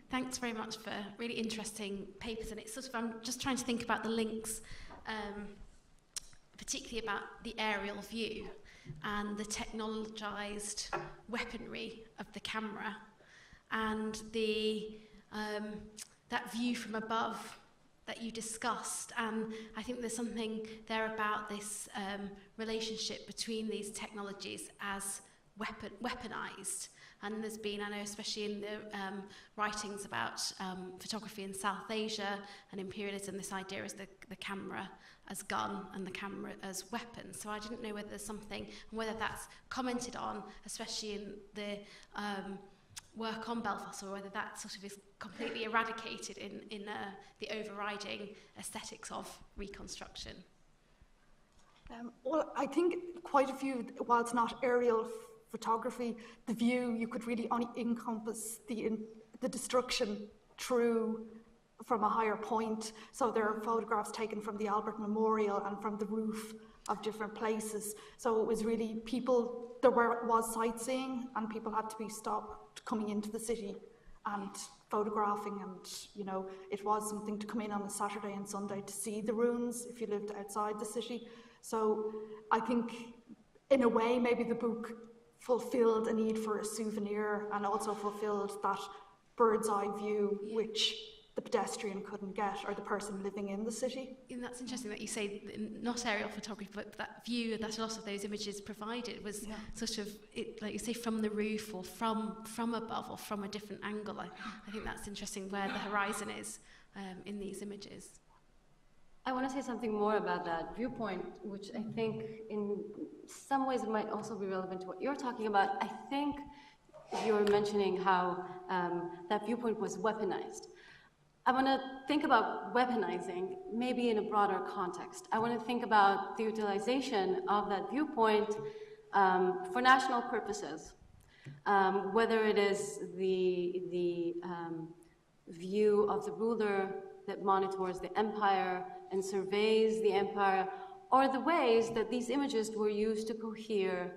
Thanks very much for really interesting papers, and it's sort of, I'm just trying to think about the links, particularly about the aerial view and the technologised weaponry of the camera, and the that view from above that you discussed. And I think there's something there about this relationship between these technologies as weaponized. And there's been, I know, especially in the writings about photography in South Asia and imperialism, this idea is the camera as gun and the camera as weapon. So I didn't know whether there's something, whether that's commented on, especially in the work on Belfast, or whether that sort of is completely eradicated in the overriding aesthetics of reconstruction. Well, I think quite a few, while it's not aerial photography, the view, you could really only encompass the destruction through from a higher point. So there are photographs taken from the Albert Memorial and from the roof of different places. So it was really people, there was sightseeing, and people had to be stopped coming into the city and photographing, and you know, it was something to come in on a Saturday and Sunday to see the ruins if you lived outside the city. So I think in a way maybe the book fulfilled a need for a souvenir, and also fulfilled that bird's eye view which the pedestrian couldn't get, or the person living in the city. And that's interesting that you say not aerial photography, but that view that a lot of those images provided was sort of, like you say, from the roof, or from above, or from a different angle. I think that's interesting where the horizon is in these images. I want to say something more about that viewpoint, which I think in some ways it might also be relevant to what you're talking about. I think you were mentioning how that viewpoint was weaponized. I want to think about weaponizing maybe in a broader context. I want to think about the utilization of that viewpoint for national purposes, whether it is the view of the ruler that monitors the empire and surveys the empire, or the ways that these images were used to cohere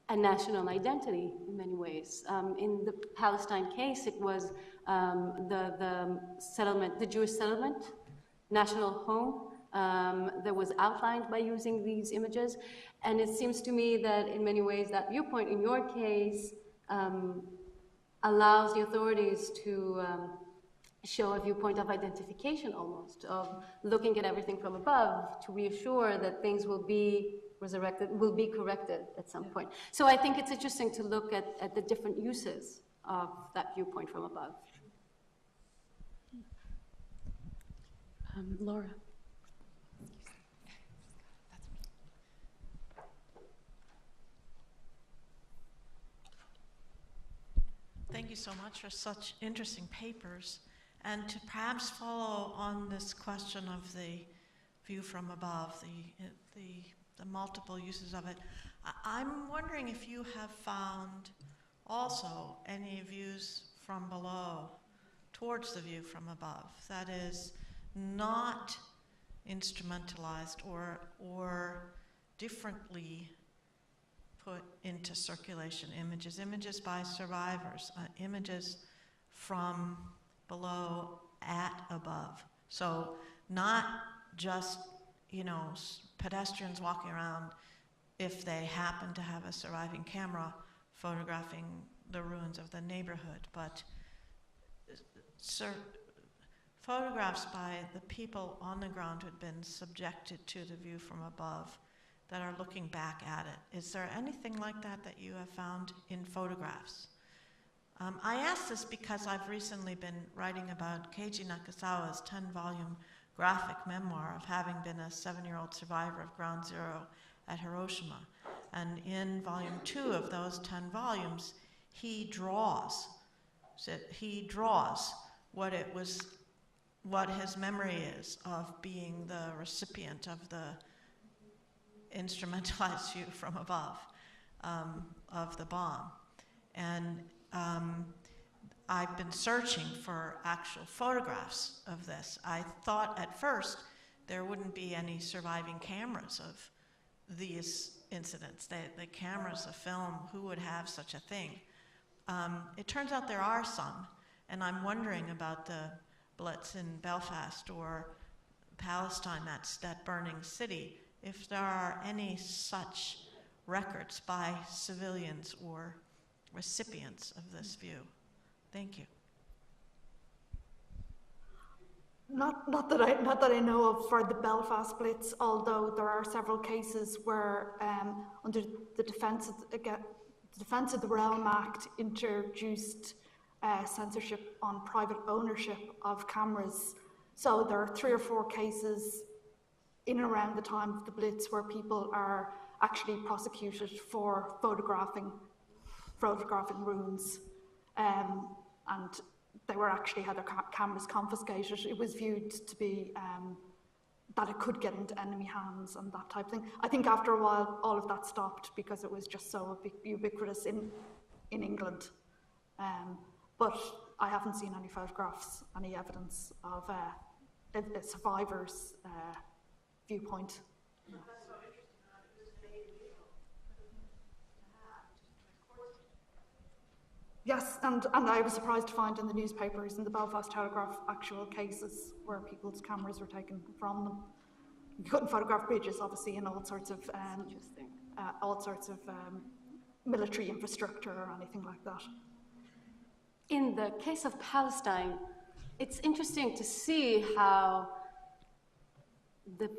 a national identity in many ways. In the Palestine case, it was the settlement, the Jewish settlement, national home, that was outlined by using these images. And it seems to me that in many ways that viewpoint in your case allows the authorities to show a viewpoint of identification almost, of looking at everything from above to reassure that things will be resurrected, will be corrected at some point. So I think it's interesting to look at the different uses of that viewpoint from above. Laura. Thank you so much for such interesting papers. And to perhaps follow on this question of the view from above, the multiple uses of it, I'm wondering if you have found also any views from below towards the view from above, that is not instrumentalized or differently put into circulation images by survivors, images from below at above. So not just, you know, pedestrians walking around if they happen to have a surviving camera photographing the ruins of the neighborhood, but photographs by the people on the ground who had been subjected to the view from above that are looking back at it. Is there anything like that that you have found in photographs? I ask this because I've recently been writing about Keiji Nakasawa's 10-volume graphic memoir of having been a 7-year-old survivor of Ground Zero at Hiroshima. And in volume 2 of those 10 volumes, he draws what his memory is of being the recipient of the instrumentalized view from above of the bomb. And I've been searching for actual photographs of this. I thought at first there wouldn't be any surviving cameras of these incidents, the cameras, the film, who would have such a thing? It turns out there are some, and I'm wondering about the Blitz in Belfast or Palestine, that burning city, if there are any such records by civilians or recipients of this view. Thank you. Not that I know of for the Belfast Blitz, although there are several cases where under the Defence of the Realm Act introduced censorship on private ownership of cameras. So there are 3 or 4 cases in and around the time of the Blitz where people are actually prosecuted for photographing ruins, and they were actually had their cameras confiscated. It was viewed to be that it could get into enemy hands and that type of thing. I think after a while all of that stopped because it was just so ubiquitous in England. But I haven't seen any photographs, any evidence of a survivor's viewpoint. Yes, and I was surprised to find in the newspapers in the Belfast Telegraph actual cases where people's cameras were taken from them. You couldn't photograph bridges, obviously, and all sorts of military infrastructure or anything like that. In the case of Palestine, it's interesting to see how the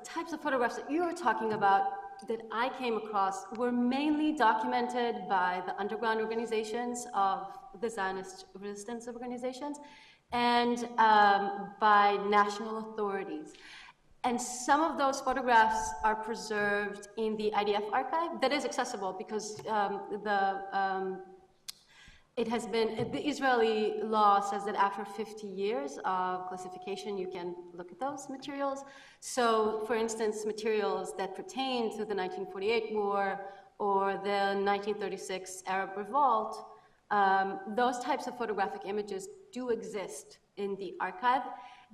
types of photographs that you were talking about that I came across were mainly documented by the underground organizations of the Zionist resistance organizations and by national authorities. And some of those photographs are preserved in the IDF archive that is accessible because the Israeli law says that after 50 years of classification, you can look at those materials. So, for instance, materials that pertain to the 1948 war or the 1936 Arab Revolt, those types of photographic images do exist in the archive.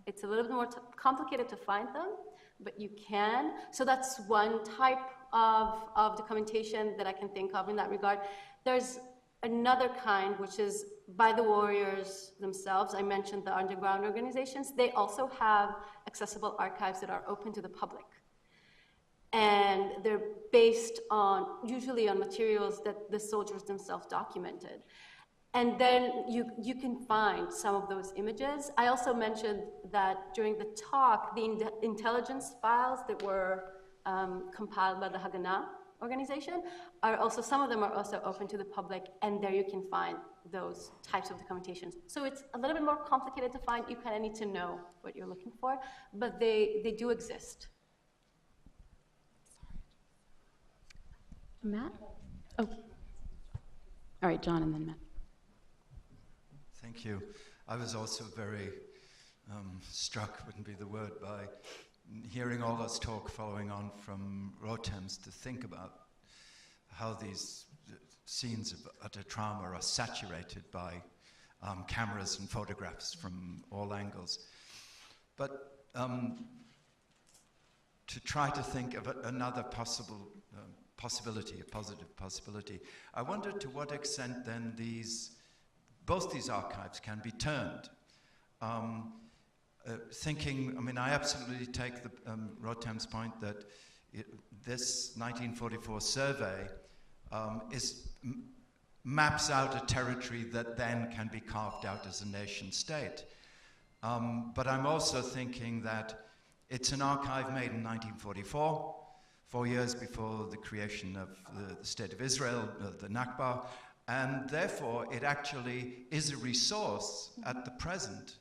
It's a little bit more complicated to find them, but you can. So that's one type of documentation that I can think of in that regard. There's another kind, which is by the warriors themselves. I mentioned the underground organizations. They also have accessible archives that are open to the public. And they're based usually on materials that the soldiers themselves documented. And then you can find some of those images. I also mentioned that during the talk, the intelligence files that were compiled by the Haganah organization some of them are also open to the public, and there you can find those types of documentations. So it's a little bit more complicated to find. You kind of need to know what you're looking for, but they do exist. Matt? Oh. All right, John and then Matt. Thank you. I was also very struck, wouldn't be the word, by hearing all this talk following on from Rotem's, to think about how these scenes at a trauma are saturated by cameras and photographs from all angles. But to try to think of another possibility, a positive possibility, I wonder to what extent then both these archives can be turned. I absolutely take Rotem's point that this 1944 survey maps out a territory that then can be carved out as a nation state. But I'm also thinking that it's an archive made in 1944, 4 years before the creation of the State of Israel, the Nakba, and therefore it actually is a resource at the present.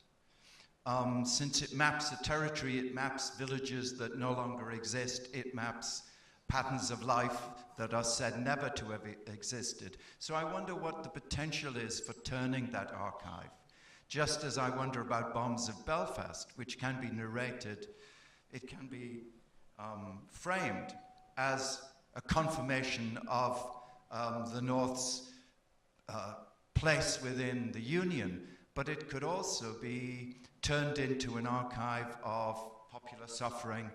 Since it maps a territory, it maps villages that no longer exist, it maps patterns of life that are said never to have existed. So I wonder what the potential is for turning that archive. Just as I wonder about Bombs of Belfast, which can be narrated, it can be framed as a confirmation of the North's place within the Union, but it could also be turned into an archive of popular suffering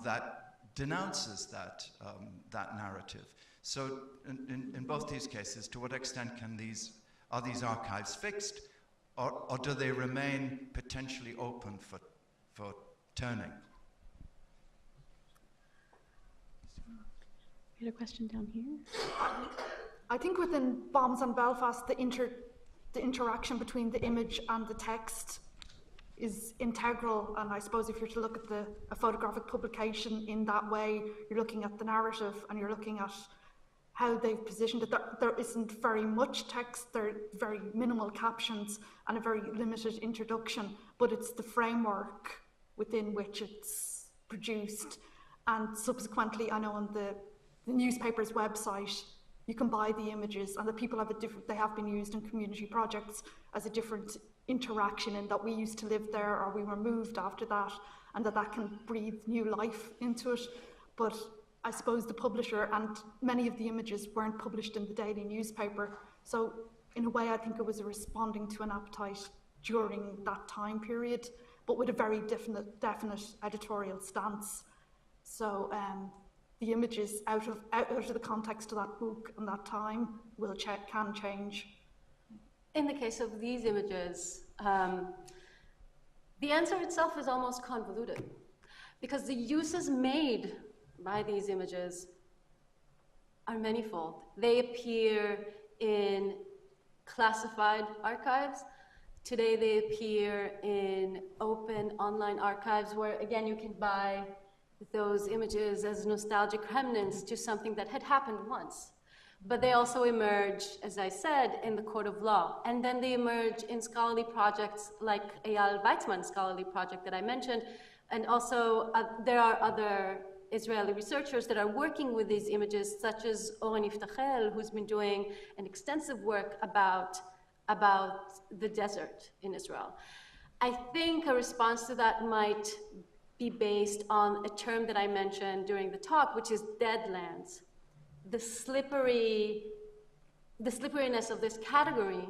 that denounces that narrative. So in both these cases, to what extent are these archives fixed, or do they remain potentially open for turning? We had a question down here. I think within Bombs on Belfast, the interaction between the image and the text is integral, and I suppose if you're to look at a photographic publication in that way, you're looking at the narrative and you're looking at how they've positioned it. There isn't very much text, there are very minimal captions and a very limited introduction, but it's the framework within which it's produced. And subsequently, I know on the newspaper's website, you can buy the images, and the people they have been used in community projects as a different interaction, in that we used to live there or we were moved after that, and that can breathe new life into it. But I suppose the publisher and many of the images weren't published in the daily newspaper. So in a way, I think it was responding to an appetite during that time period, but with a very definite editorial stance. So the images out of the context of that book and that time can change. In the case of these images, the answer itself is almost convoluted, because the uses made by these images are manifold. They appear in classified archives. Today they appear in open online archives where, again, you can buy those images as nostalgic remnants to something that had happened once. But they also emerge, as I said, in the court of law. And then they emerge in scholarly projects like Eyal Weizman's scholarly project that I mentioned. And also there are other Israeli researchers that are working with these images, such as Oren Yiftachel, who's been doing an extensive work about the desert in Israel. I think a response to that might be based on a term that I mentioned during the talk, which is deadlands. The slipperiness of this category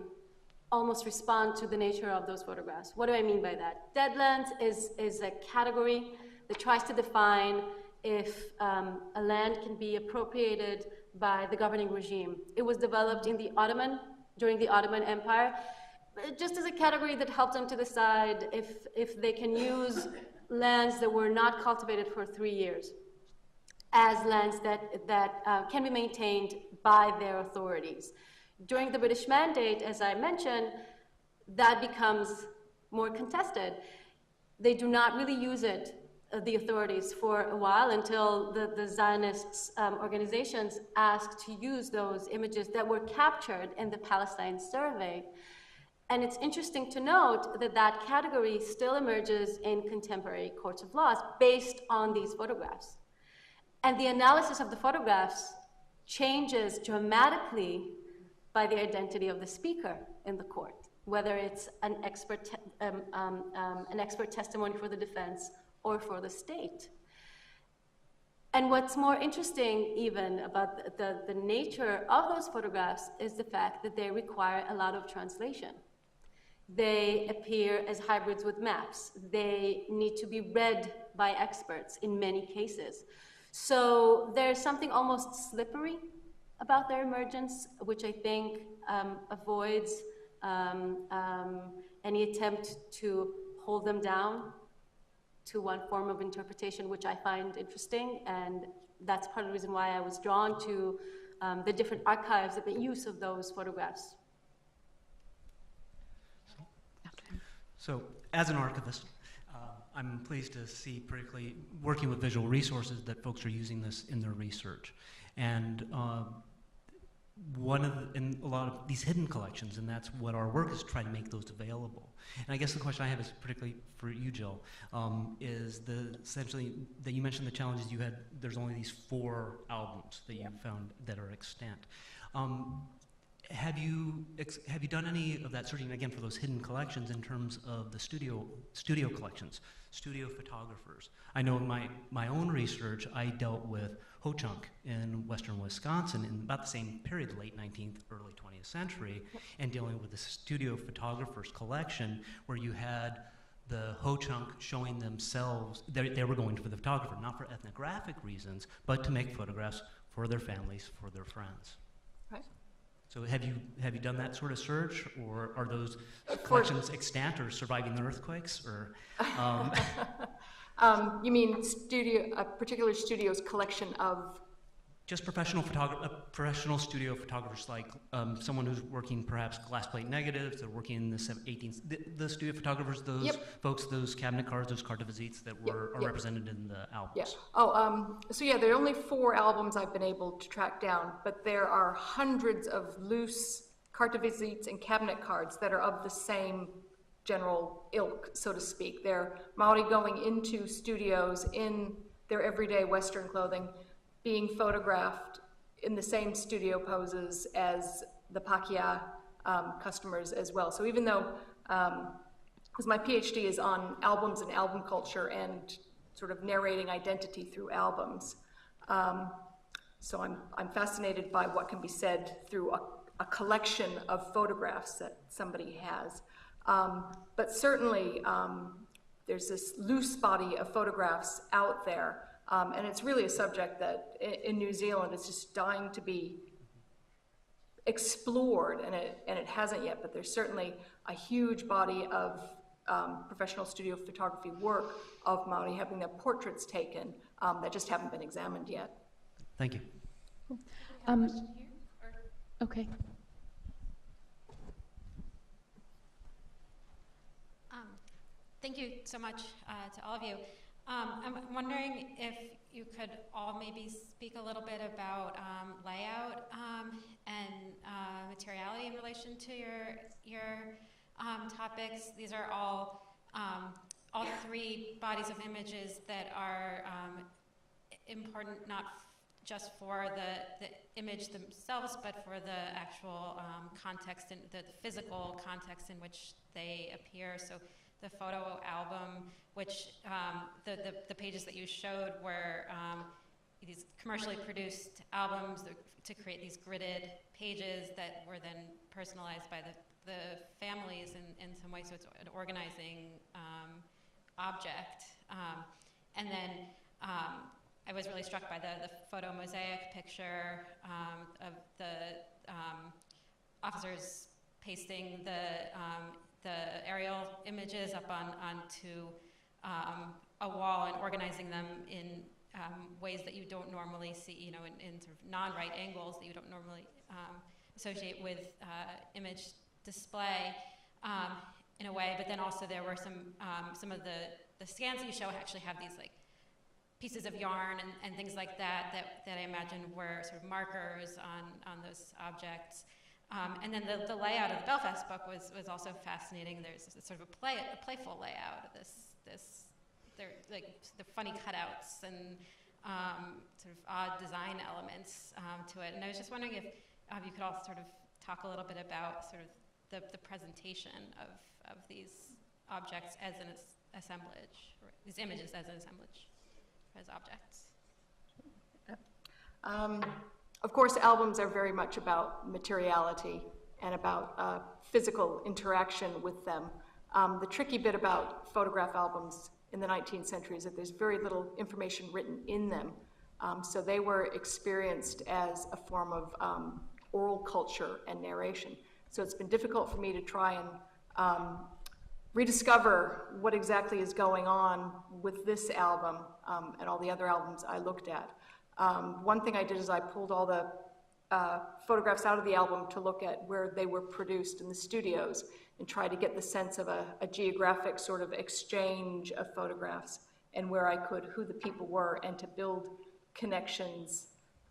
almost respond to the nature of those photographs. What do I mean by that? Deadlands is a category that tries to define if a land can be appropriated by the governing regime. It was developed during the Ottoman Empire, just as a category that helped them to decide if they can use lands that were not cultivated for 3 years as lands that can be maintained by their authorities. During the British Mandate, as I mentioned, that becomes more contested. They do not really use it, the authorities, for a while, until the Zionist organizations asked to use those images that were captured in the Palestine survey. And it's interesting to note that that category still emerges in contemporary courts of laws based on these photographs. And the analysis of the photographs changes dramatically by the identity of the speaker in the court, whether it's an expert testimony for the defense or for the state. And what's more interesting even about the nature of those photographs is the fact that they require a lot of translation. They appear as hybrids with maps. They need to be read by experts in many cases. So there's something almost slippery about their emergence, which I think avoids any attempt to hold them down to one form of interpretation, which I find interesting. And that's part of the reason why I was drawn to the different archives and the use of those photographs. So, as an archivist, I'm pleased to see, particularly working with visual resources, that folks are using this in their research. And in a lot of these hidden collections, and that's what our work is, trying to make those available. And I guess the question I have is particularly for you, Jill, is essentially that you mentioned the challenges you had. There's only these 4 albums that you found that are extant. Have you done any of that searching, again, for those hidden collections in terms of the studio collections, studio photographers? I know in my own research, I dealt with Ho-Chunk in western Wisconsin in about the same period, late 19th, early 20th century, and dealing with the studio photographers collection, where you had the Ho-Chunk showing themselves, they were going for the photographer, not for ethnographic reasons, but to make photographs for their families, for their friends. Right. So have you done that sort of search, or are those collections extant or surviving the earthquakes, or? You mean a particular studio's collection of? Just professional studio photographers, like someone who's working perhaps glass plate negatives, they're working in the 18th, the studio photographers, those folks, those cabinet cards, those carte de visites that are represented in the albums. Yeah. Oh, so yeah, there are only 4 albums I've been able to track down, but there are hundreds of loose carte de visites and cabinet cards that are of the same general ilk, so to speak. They're Maori going into studios in their everyday Western clothing, being photographed in the same studio poses as the Pakeha customers as well. So even though, because my PhD is on albums and album culture and sort of narrating identity through albums, so I'm fascinated by what can be said through a collection of photographs that somebody has. But certainly there's this loose body of photographs out there. And it's really a subject that in New Zealand is just dying to be explored, and it hasn't yet, but there's certainly a huge body of professional studio photography work of Maori having their portraits taken that just haven't been examined yet. Thank you. Okay. Thank you so much to all of you. I'm wondering if you could all maybe speak a little bit about layout and materiality in relation to your topics. These are all 3 bodies of images that are important not just for the image themselves, but for the actual context and the physical context in which they appear. So the photo album, which the pages that you showed were these commercially produced albums to create these gridded pages that were then personalized by the families in some way, so it's an organizing object. And then I was really struck by the photo mosaic picture of the officers pasting the aerial images up onto a wall and organizing them in ways that you don't normally see, in sort of non-right angles that you don't normally associate with image display in a way. But then also there were some of the scans that you show actually have these like pieces of yarn and things like that I imagine were sort of markers on those objects. And then the layout of the Belfast book was also fascinating. There's sort of a playful layout of this they're like the funny cutouts and sort of odd design elements to it. And I was just wondering if you could all sort of talk a little bit about sort of the presentation of these objects as an assemblage, or these images as an assemblage, as objects. Of course, albums are very much about materiality and about physical interaction with them. The tricky bit about photograph albums in the 19th century is that there's very little information written in them. So they were experienced as a form of oral culture and narration. So it's been difficult for me to try and rediscover what exactly is going on with this album and all the other albums I looked at. One thing I did is I pulled all the photographs out of the album to look at where they were produced in the studios and try to get the sense of a geographic sort of exchange of photographs and where I could, who the people were, and to build connections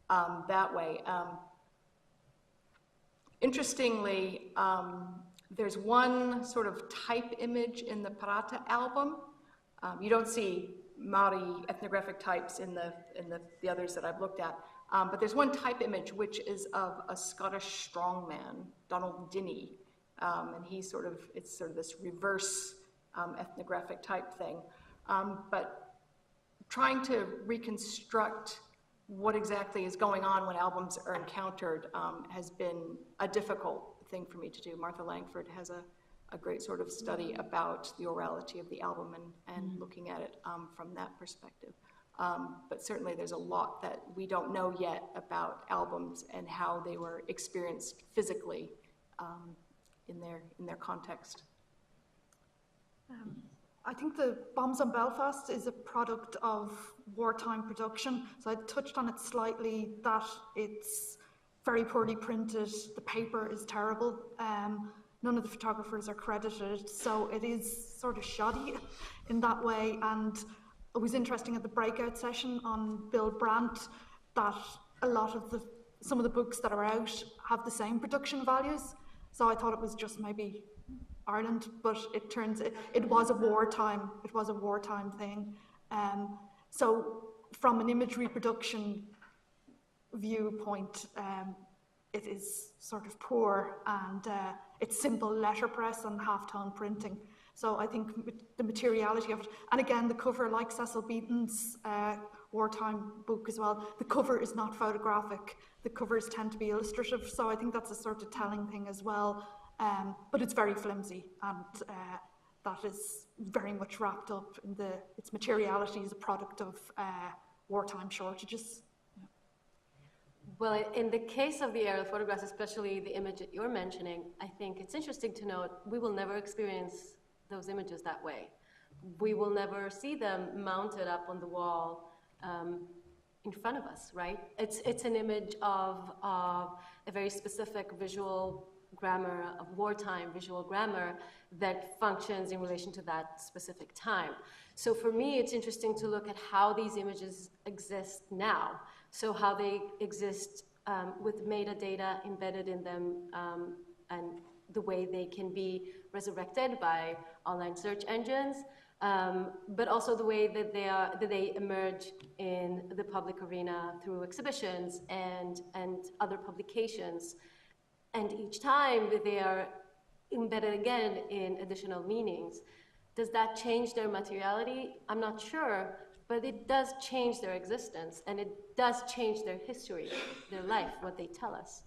that way. Interestingly, there's one sort of type image in the Parata album. You don't see Maori ethnographic types in the others that I've looked at, but there's one type image which is of a Scottish strongman, Donald Dinnie, and it's sort of this reverse ethnographic type thing. But trying to reconstruct what exactly is going on when albums are encountered has been a difficult thing for me to do. Martha Langford has a great sort of study about the orality of the album and looking at it from that perspective. But certainly there's a lot that we don't know yet about albums and how they were experienced physically in their context. I think the Bombs on Belfast is a product of wartime production. So I touched on it slightly, that it's very poorly printed, the paper is terrible, none of the photographers are credited, so it is sort of shoddy in that way. And it was interesting at the breakout session on Bill Brandt that a lot of some of the books that are out have the same production values. So I thought it was just maybe Ireland, but it turns it was a wartime thing. So from an imagery production viewpoint, it is sort of poor, and it's simple letterpress and halftone printing. So I think the materiality of it, and again, the cover, like Cecil Beaton's wartime book as well, the cover is not photographic. The covers tend to be illustrative, so I think that's a sort of telling thing as well. But it's very flimsy, and that is very much wrapped up in its materiality as a product of wartime shortages. Well, in the case of the aerial photographs, especially the image that you're mentioning, I think it's interesting to note we will never experience those images that way. We will never see them mounted up on the wall in front of us, right? It's an image of a very specific visual grammar, of wartime visual grammar that functions in relation to that specific time. So for me, it's interesting to look at how these images exist now. So how they exist with metadata embedded in them, and the way they can be resurrected by online search engines, but also the way that they emerge in the public arena through exhibitions and other publications. And each time they are embedded again in additional meanings. Does that change their materiality? I'm not sure, but it does change their existence, and it does change their history, their life, what they tell us.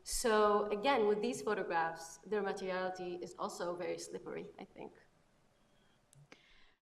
So again, with these photographs, their materiality is also very slippery, I think.